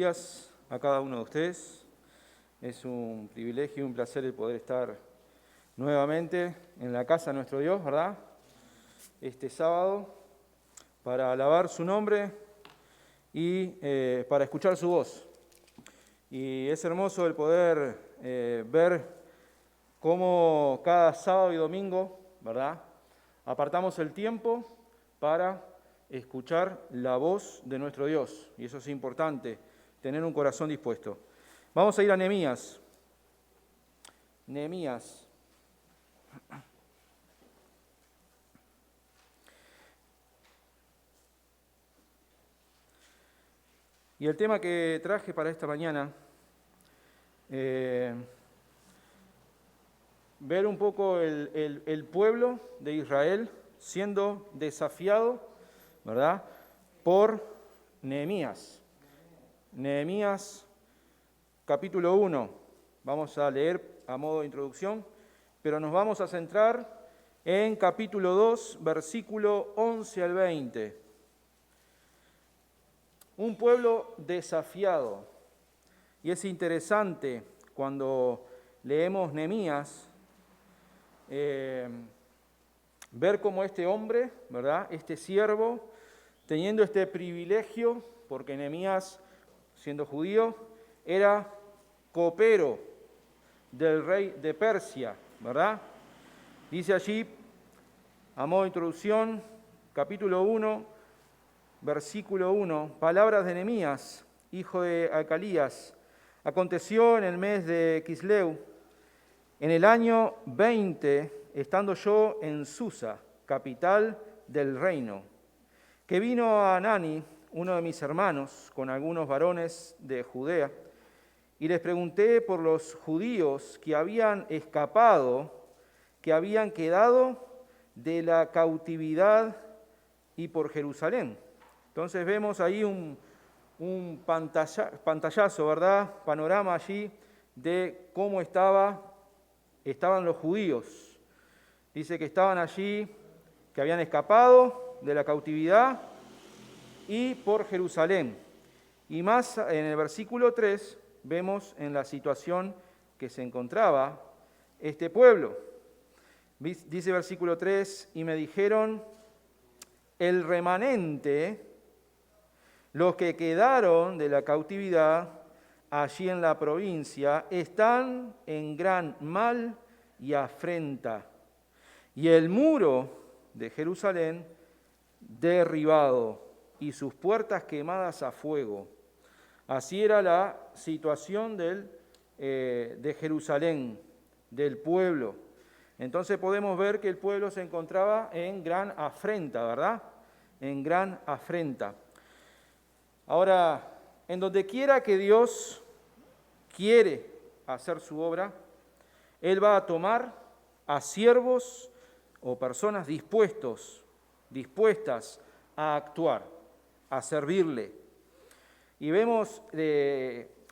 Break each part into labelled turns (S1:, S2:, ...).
S1: días a cada uno de ustedes. Es un privilegio y un placer el poder estar nuevamente en la casa de nuestro Dios, ¿verdad? Este sábado, para alabar su nombre y para escuchar su voz. Y es hermoso el poder ver cómo cada sábado y domingo, ¿verdad?, apartamos el tiempo para escuchar la voz de nuestro Dios. Y eso es importante, tener un corazón dispuesto. Vamos a ir a Nehemías. Nehemías. Y el tema que traje para esta mañana, ver un poco el pueblo de Israel siendo desafiado, ¿verdad?, por Nehemías. Nehemías, capítulo 1. Vamos a leer a modo de introducción, pero nos vamos a centrar en capítulo 2, versículo 11 al 20. Un pueblo desafiado. Y es interesante cuando leemos Nehemías, ver cómo este hombre, ¿verdad?, este siervo, teniendo este privilegio, porque Nehemías, siendo judío, era copero del rey de Persia, ¿verdad? Dice allí, a modo de introducción, capítulo 1, versículo 1, palabras de Nehemías, hijo de Acalías. Aconteció en el mes de Quisleu, en el año 20, estando yo en Susa, capital del reino, que vino a Anani, uno de mis hermanos, con algunos varones de Judea, y les pregunté por los judíos que habían escapado, que habían quedado de la cautividad y por Jerusalén. Entonces vemos ahí un pantallazo, ¿verdad? Panorama allí de cómo estaban los judíos. Dice que estaban allí, que habían escapado de la cautividad y por Jerusalén. Y más en el versículo 3 vemos en la situación que se encontraba este pueblo. Dice versículo 3, y me dijeron, el remanente, los que quedaron de la cautividad allí en la provincia, están en gran mal y afrenta, y el muro de Jerusalén derribado, y sus puertas quemadas a fuego. Así era la situación de Jerusalén, del pueblo. Entonces podemos ver que el pueblo se encontraba en gran afrenta, ¿verdad? En gran afrenta. Ahora, en donde quiera que Dios quiere hacer su obra, Él va a tomar a siervos o personas dispuestas a actuar, a servirle. Y vemos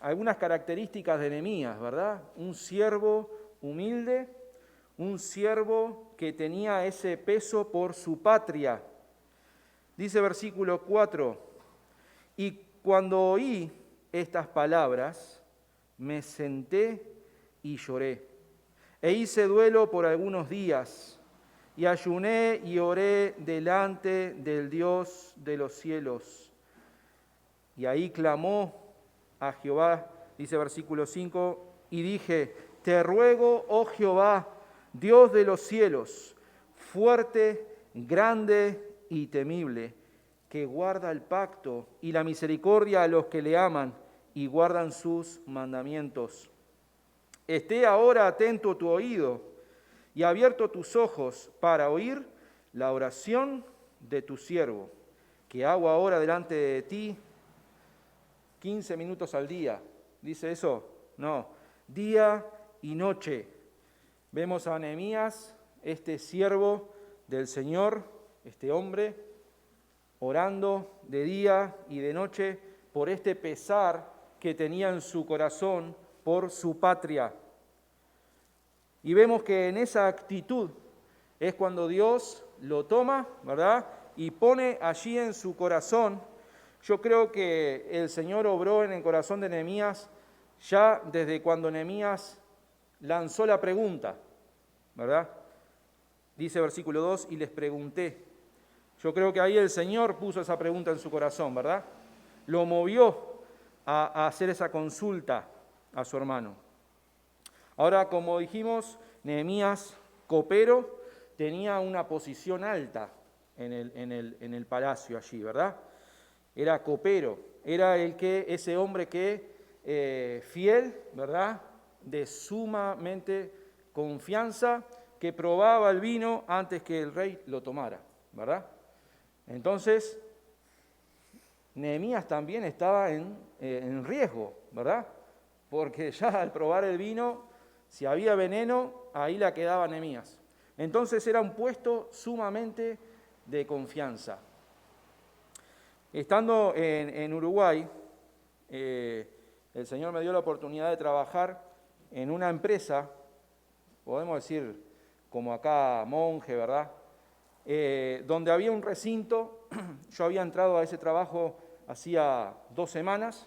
S1: algunas características de Nehemías, ¿verdad? Un siervo humilde, un siervo que tenía ese peso por su patria. Dice versículo 4, y cuando oí estas palabras, me senté y lloré, e hice duelo por algunos días, y ayuné y oré delante del Dios de los cielos. Y ahí clamó a Jehová, dice versículo 5, y dije, te ruego, oh Jehová, Dios de los cielos, fuerte, grande y temible, que guarda el pacto y la misericordia a los que le aman y guardan sus mandamientos. Esté ahora atento tu oído y abierto tus ojos para oír la oración de tu siervo, que hago ahora delante de ti 15 minutos al día. ¿Dice eso? No, día y noche. Vemos a Nehemías, este siervo del Señor, este hombre, orando de día y de noche por este pesar que tenía en su corazón por su patria. Y vemos que en esa actitud es cuando Dios lo toma, ¿verdad?, y pone allí en su corazón Yo creo que el Señor obró en el corazón de Nehemías ya desde cuando Nehemías lanzó la pregunta, ¿verdad? Dice versículo 2, y les pregunté. Yo creo que ahí el Señor puso esa pregunta en su corazón, ¿verdad? Lo movió a hacer esa consulta a su hermano. Ahora, como dijimos, Nehemías, copero, tenía una posición alta en el palacio allí, ¿verdad? Era copero, era ese hombre que, fiel, ¿verdad?, de sumamente confianza, que probaba el vino antes que el rey lo tomara, ¿verdad? Entonces, Nehemías también estaba en riesgo, ¿verdad? Porque ya al probar el vino, si había veneno, ahí la quedaba Nehemías. Entonces era un puesto sumamente de confianza. Estando en Uruguay, el Señor me dio la oportunidad de trabajar en una empresa, podemos decir como acá Monje, ¿verdad? Donde había un recinto. Yo había entrado a ese trabajo hacía 2 semanas,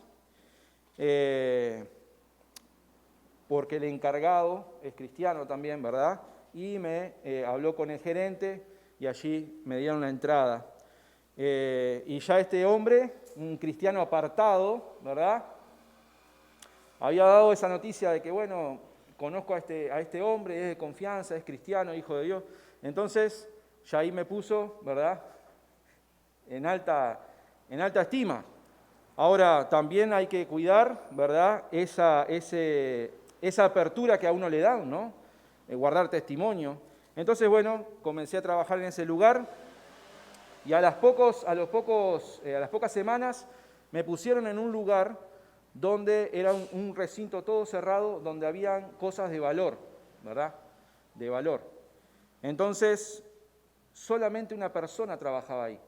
S1: porque el encargado es cristiano también, ¿verdad? Y me habló con el gerente y allí me dieron la entrada. Y ya este hombre, un cristiano apartado, ¿verdad?, había dado esa noticia de que, bueno, conozco a este hombre, es de confianza, es cristiano, hijo de Dios. Entonces, ya ahí me puso, ¿verdad?, en alta estima. Ahora, también hay que cuidar, ¿verdad?, esa apertura que a uno le dan, ¿no?, guardar testimonio. Entonces, bueno, comencé a trabajar en ese lugar y a las pocas semanas me pusieron en un lugar donde era un recinto todo cerrado, donde habían cosas de valor, ¿verdad?, de valor. Entonces, solamente una persona trabajaba ahí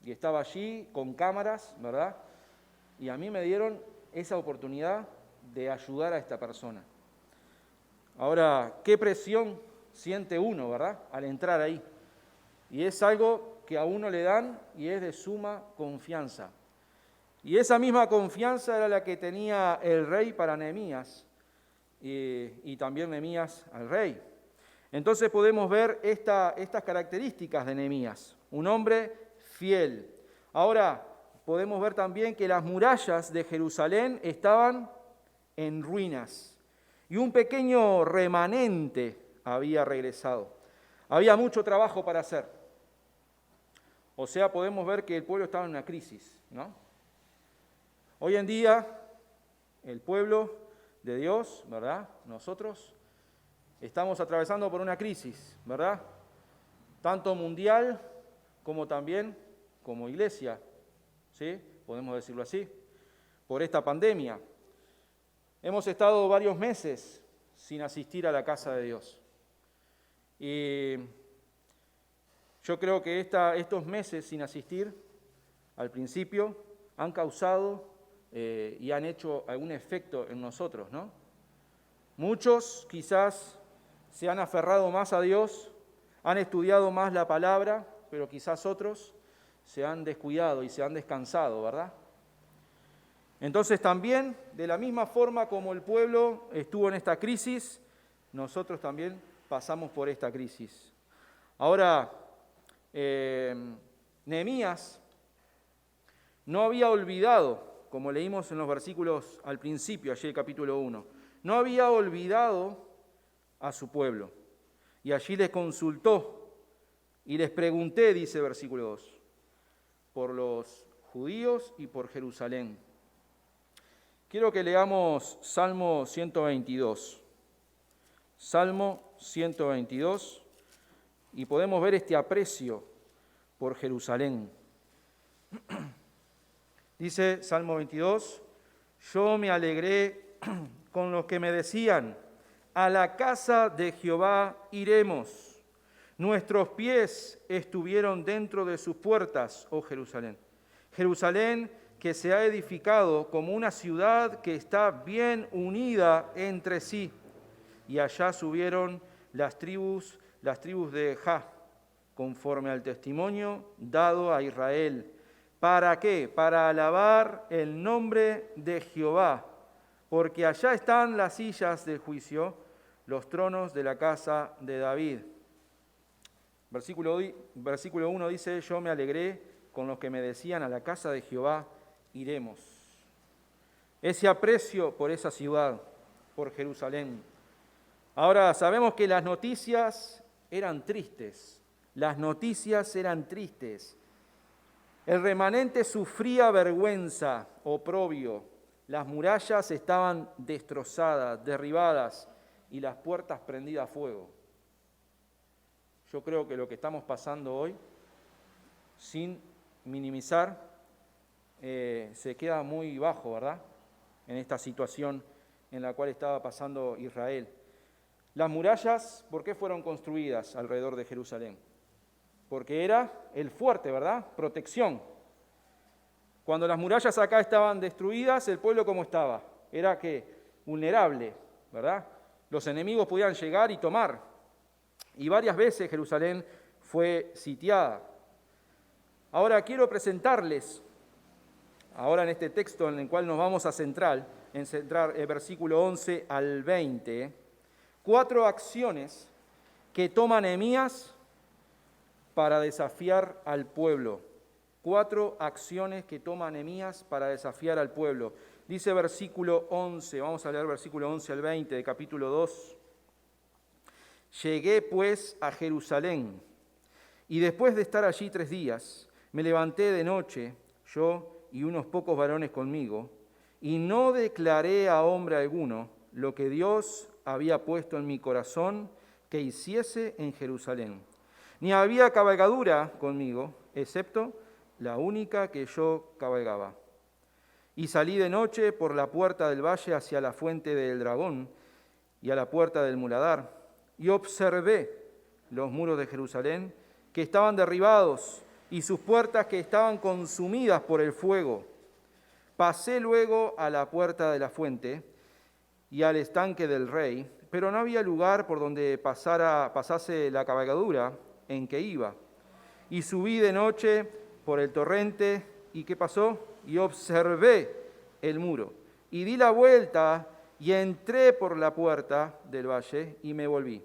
S1: y estaba allí con cámaras, ¿verdad? Y a mí me dieron esa oportunidad de ayudar a esta persona. Ahora, qué presión siente uno, ¿verdad?, al entrar ahí. Y es algo que a uno le dan y es de suma confianza. Y esa misma confianza era la que tenía el rey para Nehemías y también Nehemías al rey. Entonces podemos ver estas características de Nehemías, un hombre fiel. Ahora, podemos ver también que las murallas de Jerusalén estaban en ruinas y un pequeño remanente había regresado. Había mucho trabajo para hacer. O sea, podemos ver que el pueblo estaba en una crisis, ¿no? Hoy en día, el pueblo de Dios, ¿verdad?, nosotros estamos atravesando por una crisis, ¿verdad?, tanto mundial como también como iglesia, ¿sí?, podemos decirlo así, por esta pandemia. Hemos estado varios meses sin asistir a la casa de Dios. Y yo creo que estos meses sin asistir, al principio, han causado y han hecho algún efecto en nosotros, ¿no? Muchos quizás se han aferrado más a Dios, han estudiado más la palabra, pero quizás otros se han descuidado y se han descansado, ¿verdad? Entonces también, de la misma forma como el pueblo estuvo en esta crisis, nosotros también pasamos por esta crisis. Ahora, Nehemías no había olvidado, como leímos en los versículos al principio, allí el capítulo 1, no había olvidado a su pueblo. Y allí les consultó y les pregunté, dice versículo 2, por los judíos y por Jerusalén. Quiero que leamos Salmo 122. Salmo 122, y podemos ver este aprecio por Jerusalén. Dice Salmo 22, yo me alegré con los que me decían, a la casa de Jehová iremos. Nuestros pies estuvieron dentro de sus puertas, oh Jerusalén. Jerusalén que se ha edificado como una ciudad que está bien unida entre sí. Y allá subieron las tribus de Jah, conforme al testimonio dado a Israel, ¿Para qué? Para alabar el nombre de Jehová, porque allá están las sillas del juicio, los tronos de la casa de David. Versículo 1 dice, yo me alegré con los que me decían, a la casa de Jehová iremos. Ese aprecio por esa ciudad, por Jerusalén. Ahora sabemos que las noticias eran tristes, las noticias eran tristes. El remanente sufría vergüenza, oprobio, las murallas estaban destrozadas, derribadas y las puertas prendidas a fuego. Yo creo que lo que estamos pasando hoy, sin minimizar, se queda muy bajo, ¿verdad? En esta situación en la cual estaba pasando Israel. Las murallas, ¿por qué fueron construidas alrededor de Jerusalén? Porque era el fuerte, ¿verdad? Protección. Cuando las murallas acá estaban destruidas, el pueblo ¿cómo estaba? Era que vulnerable, ¿verdad? Los enemigos podían llegar y tomar. Y varias veces Jerusalén fue sitiada. Ahora quiero presentarles, ahora en este texto en el cual nos vamos a centrar el versículo 11 al 20, 4 acciones que toma Nehemías para desafiar al pueblo. 4 acciones que toma Nehemías para desafiar al pueblo. Dice versículo 11, vamos a leer versículo 11 al 20 de capítulo 2. Llegué pues a Jerusalén, y después de estar allí 3 días, me levanté de noche, yo y unos pocos varones conmigo, y no declaré a hombre alguno lo que Dios había puesto en mi corazón que hiciese en Jerusalén. Ni había cabalgadura conmigo, excepto la única que yo cabalgaba. Y salí de noche por la puerta del valle hacia la fuente del dragón y a la puerta del muladar, y observé los muros de Jerusalén que estaban derribados y sus puertas que estaban consumidas por el fuego. Pasé luego a la puerta de la fuente y al estanque del rey, pero no había lugar por donde pasase la cabalgadura en que iba. Y subí de noche por el torrente, ¿y qué pasó? Y observé el muro, y di la vuelta y entré por la puerta del valle y me volví.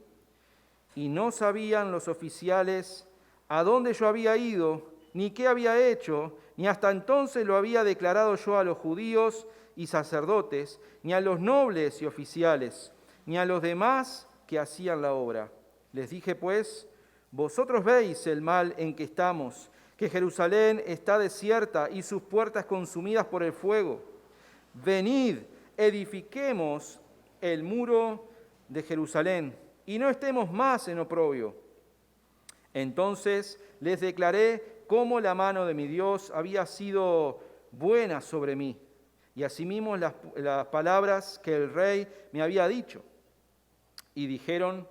S1: Y no sabían los oficiales a dónde yo había ido, ni qué había hecho, ni hasta entonces lo había declarado yo a los judíos y sacerdotes, ni a los nobles y oficiales, ni a los demás que hacían la obra. Les dije pues, vosotros veis el mal en que estamos, que Jerusalén está desierta y sus puertas consumidas por el fuego. Venid, edifiquemos el muro de Jerusalén y no estemos más en oprobio. Entonces les declaré cómo la mano de mi Dios había sido buena sobre mí, y asimismo las palabras que el rey me había dicho. Y dijeron,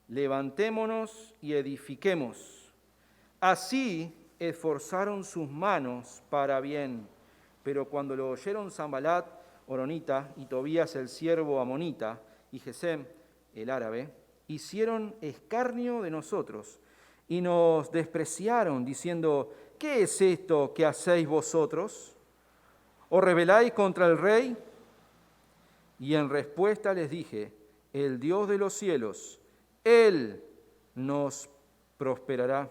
S1: levantémonos y edifiquemos. Así esforzaron sus manos para bien, pero cuando lo oyeron Sanbalat, horonita, y Tobías el siervo amonita, y Gesem el árabe, hicieron escarnio de nosotros y nos despreciaron, diciendo, ¿qué es esto que hacéis vosotros? ¿Os rebeláis contra el rey? Y en respuesta les dije, el Dios de los cielos, Él nos prosperará,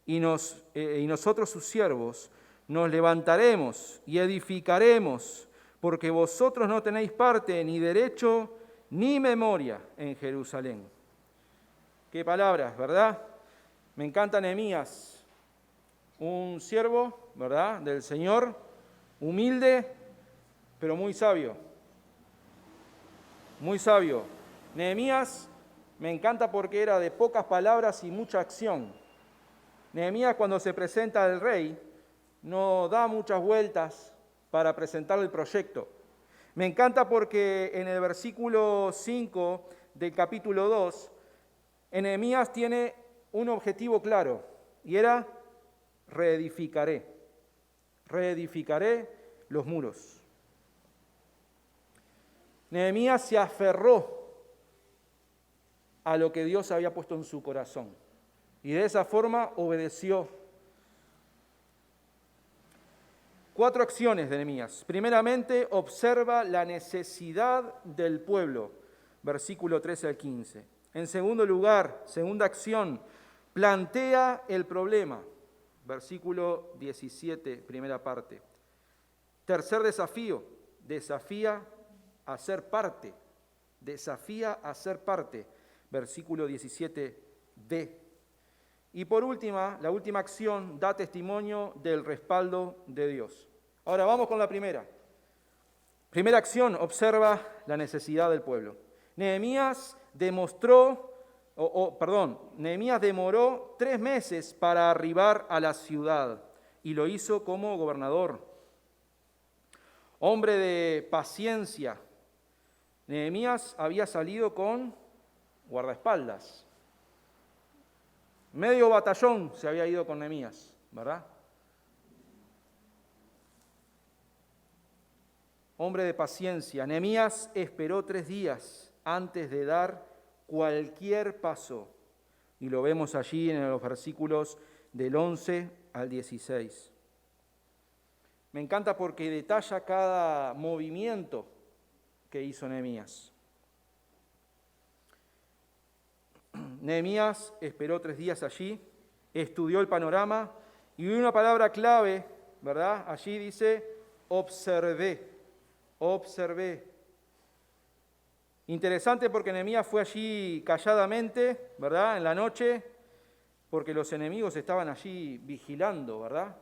S1: y nosotros sus siervos nos levantaremos y edificaremos, porque vosotros no tenéis parte, ni derecho, ni memoria en Jerusalén. Qué palabras, ¿verdad? Me encanta Nehemías, un siervo, ¿verdad?, del Señor, humilde, pero muy sabio. Muy sabio. Nehemías me encanta porque era de pocas palabras y mucha acción. Nehemías, cuando se presenta al rey, no da muchas vueltas para presentar el proyecto. Me encanta porque en el versículo 5 del capítulo 2, Nehemías tiene un objetivo claro, y era reedificaré los muros. Nehemías se aferró a lo que Dios había puesto en su corazón, y de esa forma obedeció. 4 acciones de Nehemías. Primeramente, observa la necesidad del pueblo, versículo 13 al 15. En segundo lugar, segunda acción, plantea el problema, versículo 17, primera parte. Tercer desafío, desafía a ser parte, versículo 17b. Y por última, la última acción da testimonio del respaldo de Dios. Ahora vamos con la primera. Primera acción, observa la necesidad del pueblo. Nehemías demoró 3 meses para arribar a la ciudad y lo hizo como gobernador. Hombre de paciencia. Nehemías había salido con guardaespaldas. Medio batallón se había ido con Nehemías, ¿verdad? Hombre de paciencia. Nehemías esperó 3 días antes de dar cualquier paso. Y lo vemos allí en los versículos del 11 al 16. Me encanta porque detalla cada movimiento que hizo Nehemías. Nehemías esperó 3 días allí, estudió el panorama y una palabra clave, ¿verdad? Allí dice, observé. Interesante porque Nehemías fue allí calladamente, ¿verdad? En la noche, porque los enemigos estaban allí vigilando, ¿verdad?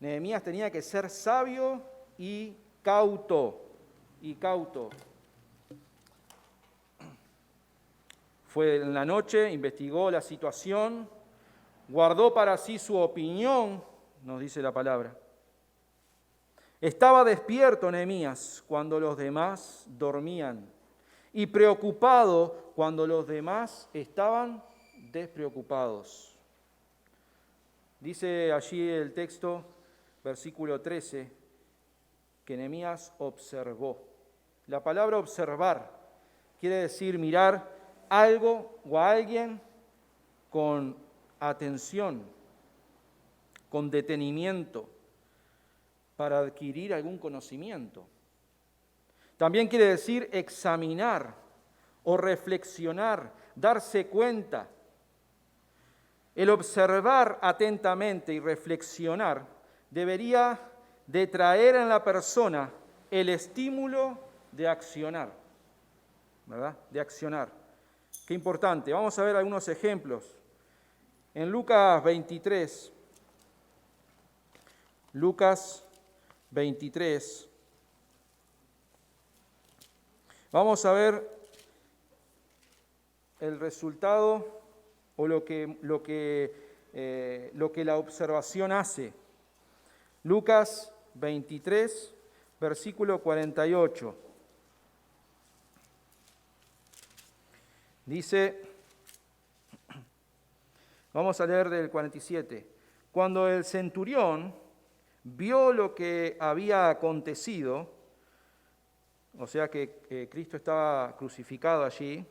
S1: Nehemías tenía que ser sabio y cauto. Fue en la noche, investigó la situación, guardó para sí su opinión, nos dice la palabra. Estaba despierto Nehemías cuando los demás dormían y preocupado cuando los demás estaban despreocupados. Dice allí el texto, versículo 13, que Nehemías observó. La palabra observar quiere decir mirar algo o a alguien con atención, con detenimiento, para adquirir algún conocimiento. También quiere decir examinar o reflexionar, darse cuenta. El observar atentamente y reflexionar debería de traer en la persona el estímulo de accionar, ¿verdad? De accionar. Qué importante. Vamos a ver algunos ejemplos. En Lucas 23, vamos a ver el resultado o lo que la observación hace. Lucas 23, versículo 48. Dice, vamos a leer del 47. Cuando el centurión vio lo que había acontecido, o sea que Cristo estaba crucificado allí,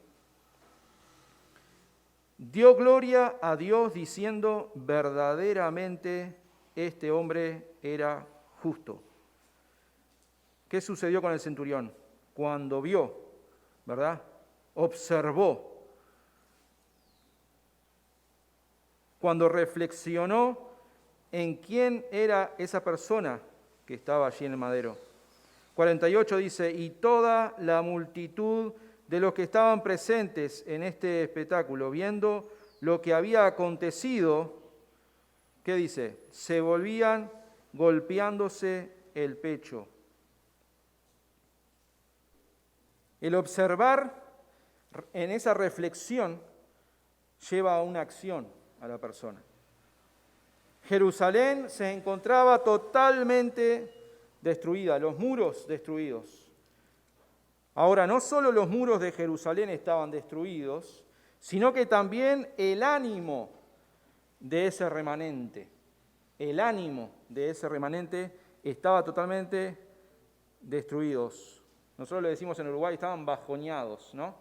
S1: dio gloria a Dios diciendo, verdaderamente este hombre era justo. ¿Qué sucedió con el centurión? Cuando vio, ¿verdad? Observó. Cuando reflexionó en quién era esa persona que estaba allí en el madero. 48 dice, y toda la multitud de los que estaban presentes en este espectáculo, viendo lo que había acontecido, ¿qué dice? Se volvían golpeándose el pecho. El observar en esa reflexión lleva a una acción a la persona. Jerusalén se encontraba totalmente destruida, los muros destruidos. Ahora, no solo los muros de Jerusalén estaban destruidos, sino que también el ánimo de ese remanente. El ánimo de ese remanente estaba totalmente destruidos. Nosotros le decimos en Uruguay, estaban bajoneados, ¿no?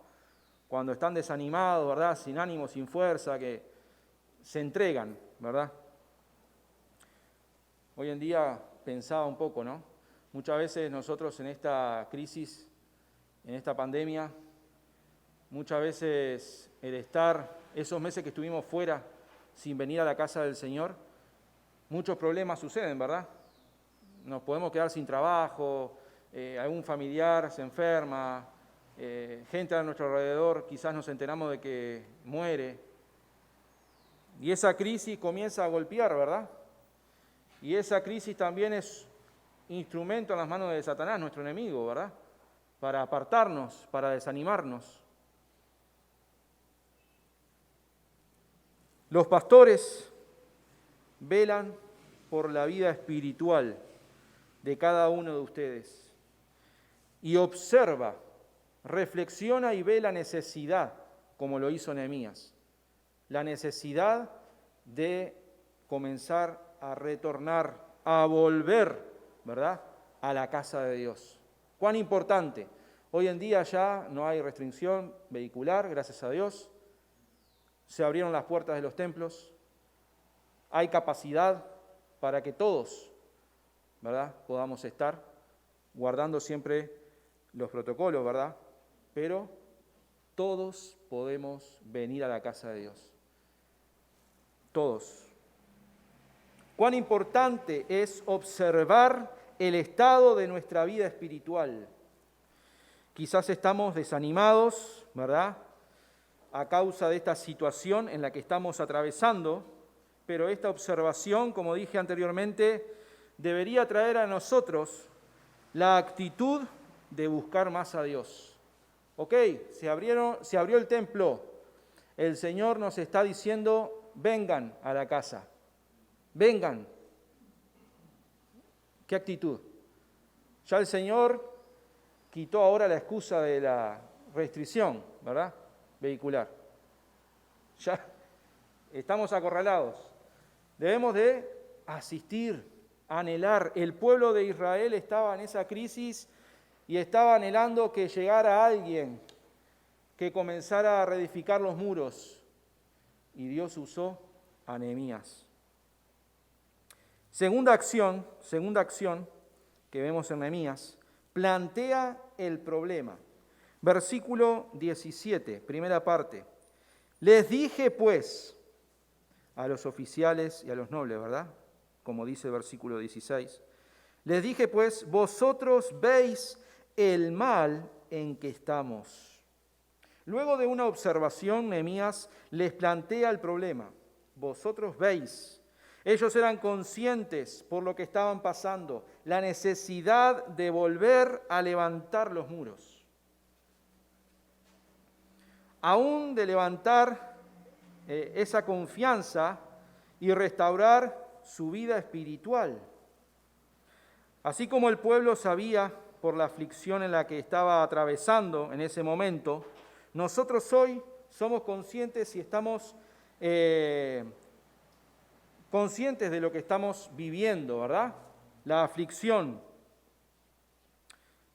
S1: Cuando están desanimados, ¿verdad? Sin ánimo, sin fuerza, que se entregan, ¿verdad? Hoy en día pensaba un poco, ¿no? Muchas veces nosotros en esta crisis, en esta pandemia, muchas veces el estar, esos meses que estuvimos fuera sin venir a la casa del Señor, muchos problemas suceden, ¿verdad? Nos podemos quedar sin trabajo, algún familiar se enferma, gente a nuestro alrededor, quizás nos enteramos de que muere. Y esa crisis comienza a golpear, ¿verdad? Y esa crisis también es instrumento en las manos de Satanás, nuestro enemigo, ¿verdad? Para apartarnos, para desanimarnos. Los pastores velan por la vida espiritual de cada uno de ustedes y observa, reflexiona y ve la necesidad, como lo hizo Nehemías, la necesidad de comenzar a retornar, a volver, ¿verdad?, a la casa de Dios. Cuán importante. Hoy en día ya no hay restricción vehicular, gracias a Dios. Se abrieron las puertas de los templos. Hay capacidad para que todos, ¿verdad?, podamos estar guardando siempre los protocolos, ¿verdad? Pero todos podemos venir a la casa de Dios. Todos. Cuán importante es observar el estado de nuestra vida espiritual. Quizás estamos desanimados, ¿verdad?, a causa de esta situación en la que estamos atravesando, pero esta observación, como dije anteriormente, debería traer a nosotros la actitud de buscar más a Dios. Ok, se abrió el templo, el Señor nos está diciendo, vengan a la casa, vengan. ¿Qué actitud? Ya el Señor quitó ahora la excusa de la restricción, ¿verdad?, vehicular. Ya estamos acorralados. Debemos de asistir, anhelar. El pueblo de Israel estaba en esa crisis y estaba anhelando que llegara alguien que comenzara a reedificar los muros. Y Dios usó a Nehemías. Segunda acción que vemos en Nehemías, plantea el problema. Versículo 17, primera parte. Les dije pues a los oficiales y a los nobles, ¿verdad? Como dice el versículo 16. Les dije pues, vosotros veis el mal en que estamos. Luego de una observación, Nehemías les plantea el problema. Vosotros veis. Ellos eran conscientes por lo que estaban pasando, la necesidad de volver a levantar los muros. Aún de levantar esa confianza y restaurar su vida espiritual. Así como el pueblo sabía por la aflicción en la que estaba atravesando en ese momento, nosotros hoy somos conscientes y estamos conscientes de lo que estamos viviendo, ¿verdad? La aflicción.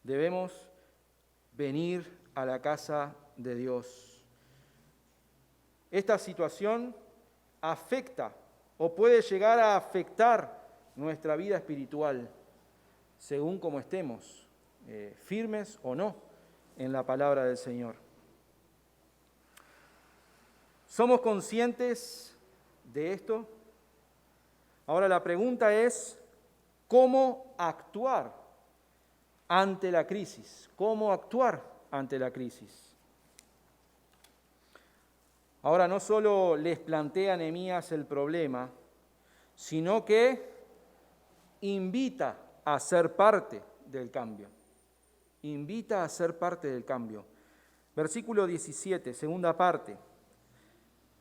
S1: Debemos venir a la casa de Dios. Esta situación afecta o puede llegar a afectar nuestra vida espiritual, según como estemos, firmes o no en la palabra del Señor. ¿Somos conscientes de esto? Ahora la pregunta es, ¿cómo actuar ante la crisis? ¿Cómo actuar ante la crisis? Ahora no solo les plantea Nehemías el problema, sino que invita a ser parte del cambio. Invita a ser parte del cambio. Versículo 17, segunda parte.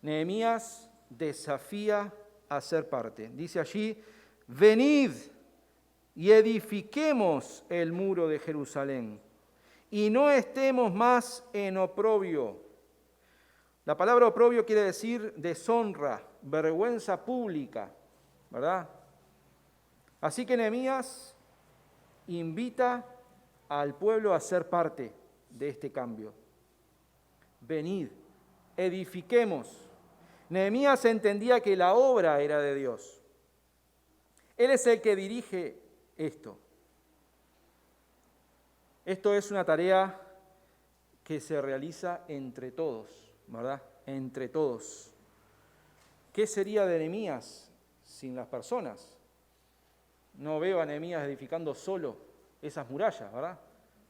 S1: Nehemías desafía a ser parte. Dice allí, venid y edifiquemos el muro de Jerusalén y no estemos más en oprobio. La palabra oprobio quiere decir deshonra, vergüenza pública, ¿verdad? Así que Nehemías invita al pueblo a ser parte de este cambio. Venid, edifiquemos. Nehemías entendía que la obra era de Dios. Él es el que dirige esto. Esto es una tarea que se realiza entre todos, ¿verdad? Entre todos. ¿Qué sería de Nehemías sin las personas? No veo a Nehemías edificando solo esas murallas, ¿verdad?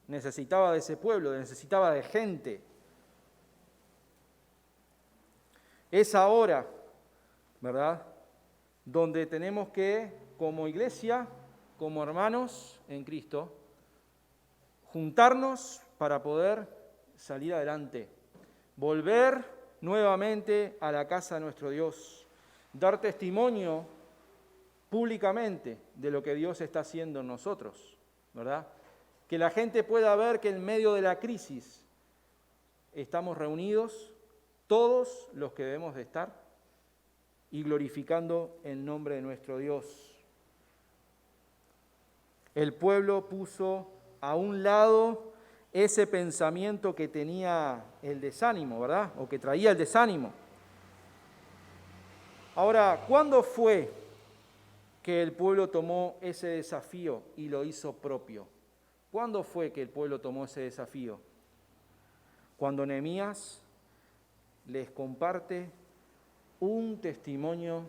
S1: Necesitaba de ese pueblo, necesitaba de gente. Es ahora, ¿verdad?, donde tenemos que, como iglesia, como hermanos en Cristo, juntarnos para poder salir adelante, volver nuevamente a la casa de nuestro Dios, dar testimonio públicamente de lo que Dios está haciendo en nosotros, ¿verdad? Que la gente pueda ver que en medio de la crisis estamos reunidos todos los que debemos de estar y glorificando el nombre de nuestro Dios. El pueblo puso a un lado ese pensamiento que tenía el desánimo, ¿verdad? O que traía el desánimo. Ahora, ¿cuándo fue que el pueblo tomó ese desafío y lo hizo propio? ¿Cuándo fue que el pueblo tomó ese desafío? Cuando Nehemías les comparte un testimonio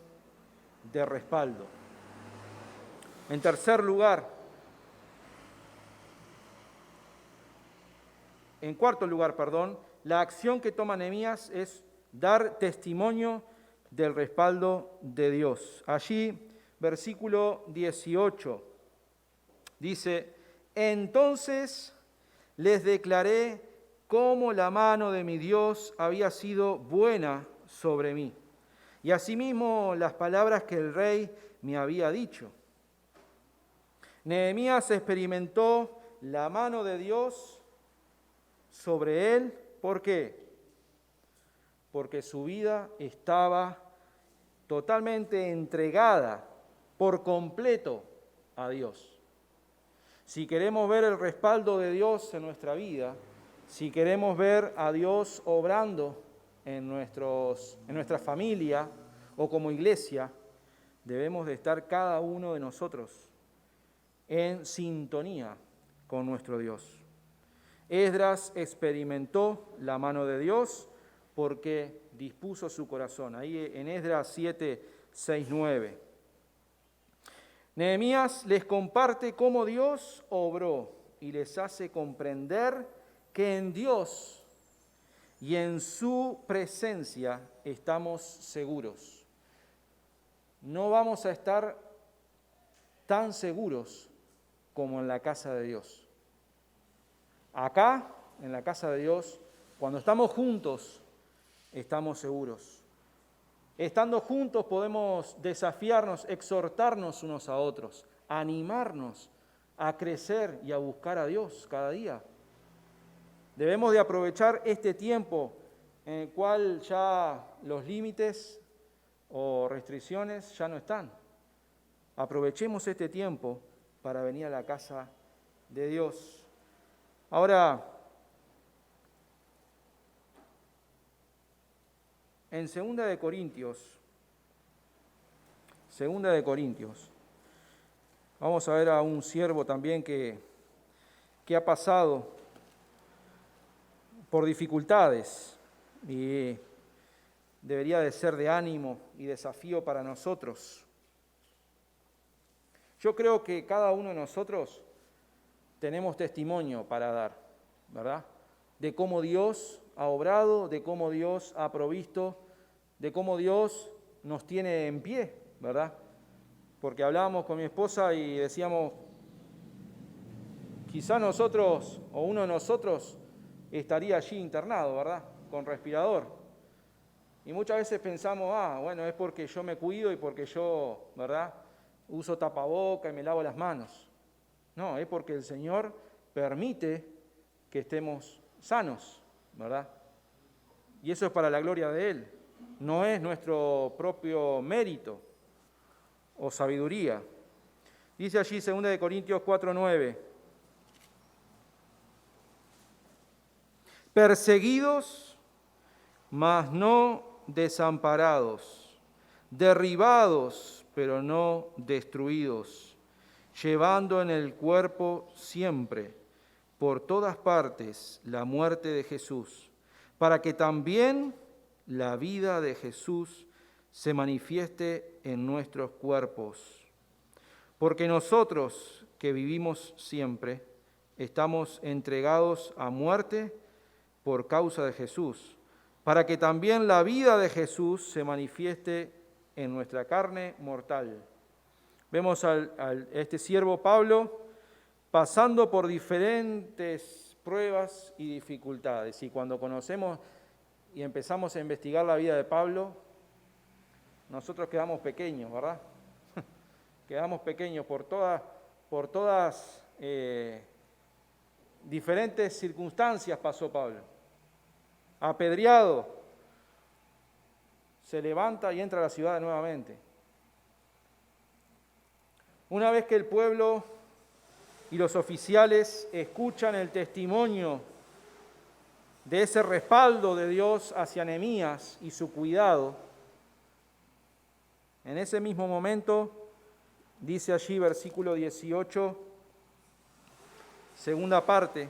S1: de respaldo. En tercer lugar, en cuarto lugar, la acción que toma Nehemías es dar testimonio del respaldo de Dios. Allí, versículo 18, dice: entonces les declaré cómo la mano de mi Dios había sido buena sobre mí, y asimismo las palabras que el rey me había dicho. Nehemías experimentó la mano de Dios sobre él. ¿Por qué? Porque su vida estaba totalmente entregada por completo a Dios. Si queremos ver el respaldo de Dios en nuestra vida, si queremos ver a Dios obrando en nuestra familia o como iglesia, debemos de estar cada uno de nosotros en sintonía con nuestro Dios. Esdras experimentó la mano de Dios porque dispuso su corazón. Ahí en Esdras 7, 6, 9. Nehemías les comparte cómo Dios obró y les hace comprender que en Dios y en su presencia estamos seguros. No vamos a estar tan seguros como en la casa de Dios. Acá, en la casa de Dios, cuando estamos juntos, estamos seguros. Estando juntos podemos desafiarnos, exhortarnos unos a otros, animarnos a crecer y a buscar a Dios cada día. Debemos de aprovechar este tiempo en el cual ya los límites o restricciones ya no están. Aprovechemos este tiempo para venir a la casa de Dios. Ahora, en 2 de Corintios, vamos a ver a un siervo también que ha pasado por dificultades y debería de ser de ánimo y desafío para nosotros. Yo creo que cada uno de nosotros tenemos testimonio para dar, ¿verdad? De cómo Dios ha obrado, de cómo Dios ha provisto, de cómo Dios nos tiene en pie, ¿verdad? Porque hablábamos con mi esposa y decíamos, quizá nosotros o uno de nosotros estaría allí internado, ¿verdad? Con respirador. Y muchas veces pensamos, bueno, es porque yo me cuido y porque yo, ¿verdad?, uso tapaboca y me lavo las manos. No, es porque el Señor permite que estemos sanos, ¿verdad? Y eso es para la gloria de Él. No es nuestro propio mérito o sabiduría. Dice allí 2 de Corintios 4:9. Perseguidos, mas no desamparados, derribados, pero no destruidos, llevando en el cuerpo siempre, por todas partes, la muerte de Jesús, para que también la vida de Jesús se manifieste en nuestros cuerpos. Porque nosotros que vivimos siempre, estamos entregados a muerte por causa de Jesús, para que también la vida de Jesús se manifieste en nuestra carne mortal. Vemos a este siervo Pablo pasando por diferentes pruebas y dificultades. Y cuando conocemos y empezamos a investigar la vida de Pablo, nosotros quedamos pequeños, ¿verdad? Quedamos pequeños por todas diferentes circunstancias pasó Pablo. Apedreado, se levanta y entra a la ciudad nuevamente. Una vez que el pueblo y los oficiales escuchan el testimonio de ese respaldo de Dios hacia Nehemías y su cuidado, en ese mismo momento, dice allí versículo 18, segunda parte,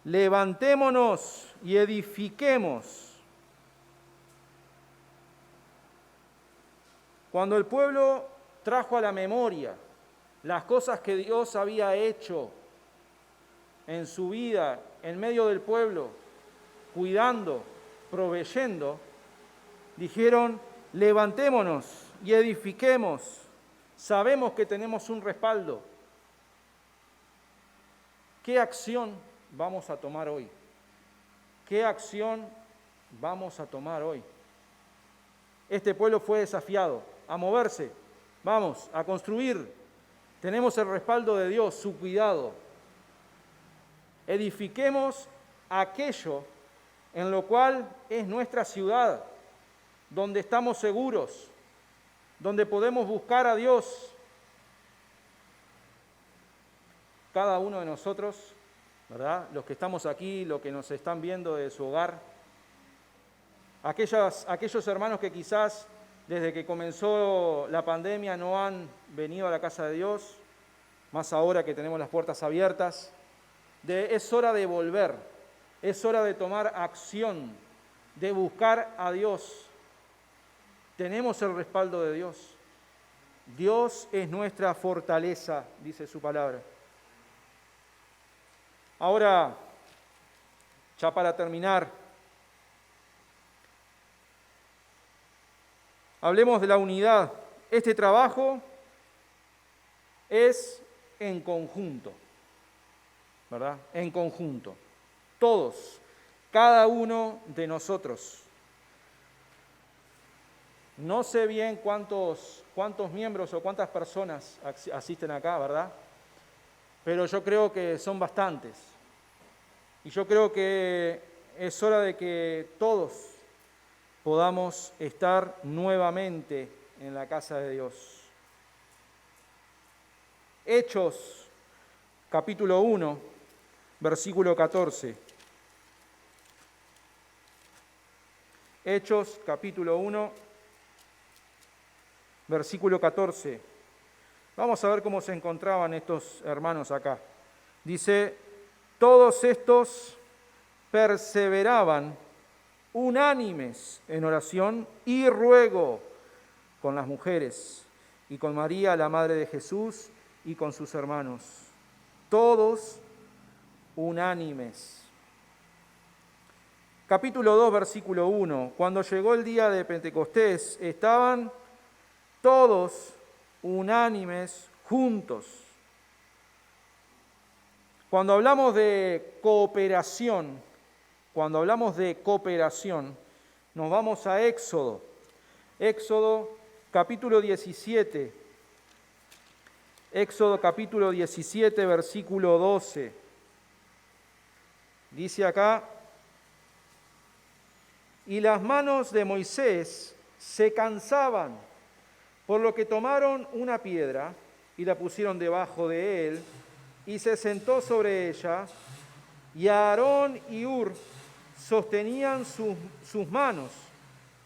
S1: levantémonos y edifiquemos. Cuando el pueblo trajo a la memoria las cosas que Dios había hecho en su vida, en medio del pueblo, cuidando, proveyendo, dijeron, levantémonos y edifiquemos. Sabemos que tenemos un respaldo. ¿Qué acción vamos a tomar hoy? ¿Qué acción vamos a tomar hoy? Este pueblo fue desafiado a moverse. Vamos a construir. Tenemos el respaldo de Dios, su cuidado. Edifiquemos aquello en lo cual es nuestra ciudad, donde estamos seguros, donde podemos buscar a Dios. Cada uno de nosotros, ¿verdad? Los que estamos aquí, los que nos están viendo de su hogar, aquellos hermanos que quizás desde que comenzó la pandemia no han venido a la casa de Dios, más ahora que tenemos las puertas abiertas, es hora de volver, es hora de tomar acción, de buscar a Dios. Tenemos el respaldo de Dios. Dios es nuestra fortaleza, dice su palabra. Ahora, ya para terminar, hablemos de la unidad. Este trabajo es en conjunto, ¿verdad? En conjunto. Todos, cada uno de nosotros. No sé bien cuántos miembros o cuántas personas asisten acá, ¿verdad? Pero yo creo que son bastantes. Y yo creo que es hora de que todos podamos estar nuevamente en la casa de Dios. Hechos, capítulo 1, versículo 14. Hechos, capítulo 1, versículo 14. Vamos a ver cómo se encontraban estos hermanos acá. Dice, todos estos perseveraban unánimes en oración y ruego con las mujeres y con María, la madre de Jesús, y con sus hermanos. Todos unánimes. Capítulo 2, versículo 1. Cuando llegó el día de Pentecostés, estaban todos unánimes juntos. Cuando hablamos de cooperación, nos vamos a Éxodo. Éxodo capítulo 17. Éxodo capítulo 17, versículo 12. Dice acá, y las manos de Moisés se cansaban, por lo que tomaron una piedra y la pusieron debajo de él, y se sentó sobre ella, y Aarón y Hur sostenían sus manos,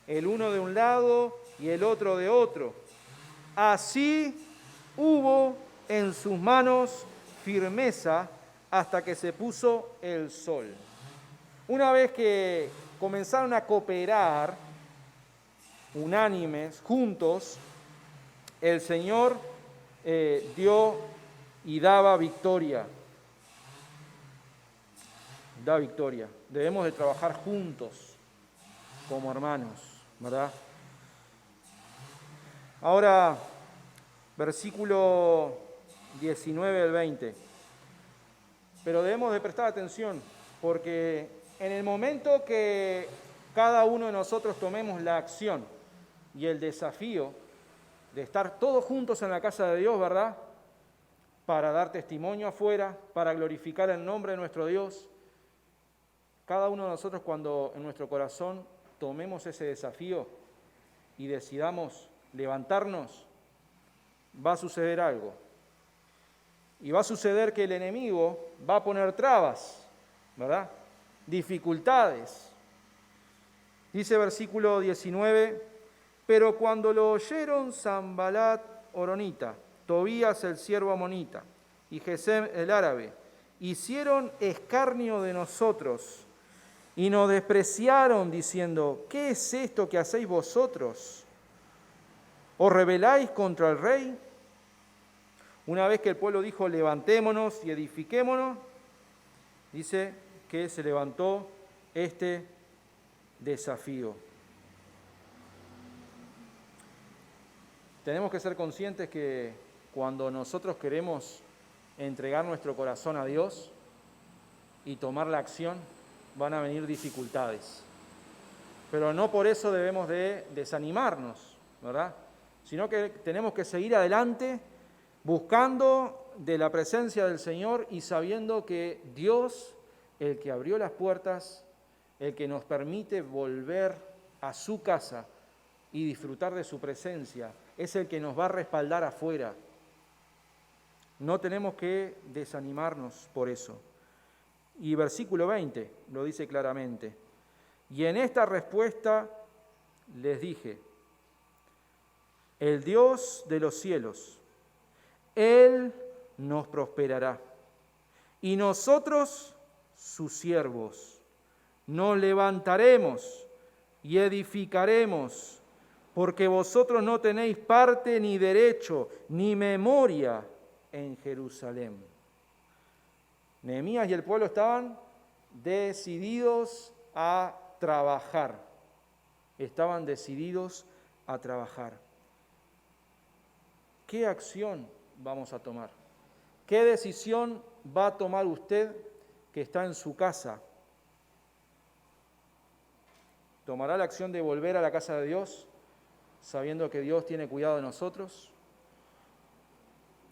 S1: el uno de un lado y el otro de otro. Así hubo en sus manos firmeza hasta que se puso el sol. Una vez que comenzaron a cooperar unánimes, juntos, el Señor dio y daba victoria. Da victoria. Debemos de trabajar juntos como hermanos, ¿verdad? Ahora, versículo 19 del 20. Pero debemos de prestar atención, porque en el momento que cada uno de nosotros tomemos la acción y el desafío de estar todos juntos en la casa de Dios, ¿verdad? Para dar testimonio afuera, para glorificar el nombre de nuestro Dios. Cada uno de nosotros, cuando en nuestro corazón tomemos ese desafío y decidamos levantarnos, va a suceder algo. Y va a suceder que el enemigo va a poner trabas, ¿verdad? Dificultades. Dice versículo 19, pero cuando lo oyeron Sanbalat horonita, Tobías el siervo amonita y Gesem el árabe, hicieron escarnio de nosotros y nos despreciaron diciendo, ¿qué es esto que hacéis vosotros? ¿Os rebeláis contra el rey? Una vez que el pueblo dijo, levantémonos y edifiquémonos, dice que se levantó este desafío. Tenemos que ser conscientes que cuando nosotros queremos entregar nuestro corazón a Dios y tomar la acción, van a venir dificultades. Pero no por eso debemos de desanimarnos, ¿verdad? Sino que tenemos que seguir adelante buscando de la presencia del Señor y sabiendo que Dios, el que abrió las puertas, el que nos permite volver a su casa y disfrutar de su presencia, es el que nos va a respaldar afuera. No tenemos que desanimarnos por eso. Y versículo 20 lo dice claramente. Y en esta respuesta les dije, el Dios de los cielos, Él nos prosperará. Y nosotros, sus siervos, nos levantaremos y edificaremos, porque vosotros no tenéis parte ni derecho ni memoria en Jerusalén. Nehemías y el pueblo estaban decididos a trabajar. Estaban decididos a trabajar. ¿Qué acción vamos a tomar? ¿Qué decisión va a tomar usted que está en su casa? ¿Tomará la acción de volver a la casa de Dios, sabiendo que Dios tiene cuidado de nosotros?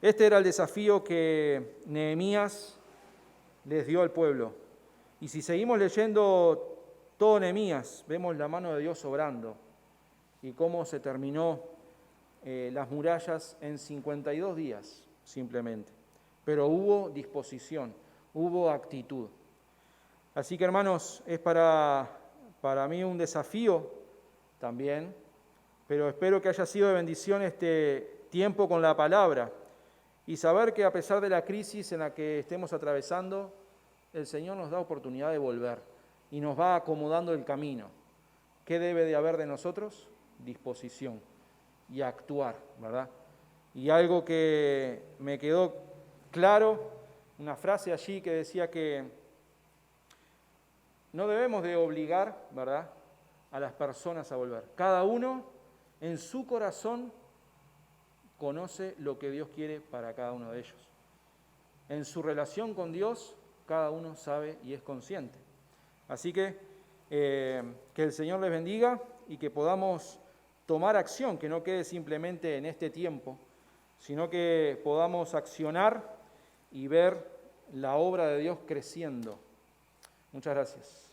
S1: Este era el desafío que Nehemías les dio al pueblo. Y si seguimos leyendo todo Nehemías, vemos la mano de Dios obrando y cómo se terminó las murallas en 52 días, simplemente. Pero hubo disposición, hubo actitud. Así que, hermanos, es para mí un desafío también, pero espero que haya sido de bendición este tiempo con la palabra y saber que a pesar de la crisis en la que estemos atravesando, el Señor nos da oportunidad de volver y nos va acomodando el camino. ¿Qué debe de haber de nosotros? Disposición y actuar, ¿verdad? Y algo que me quedó claro, una frase allí que decía que no debemos de obligar, ¿verdad?, a las personas a volver. Cada uno en su corazón conoce lo que Dios quiere para cada uno de ellos. En su relación con Dios, cada uno sabe y es consciente. Así que el Señor les bendiga y que podamos tomar acción, que no quede simplemente en este tiempo, sino que podamos accionar y ver la obra de Dios creciendo. Muchas gracias.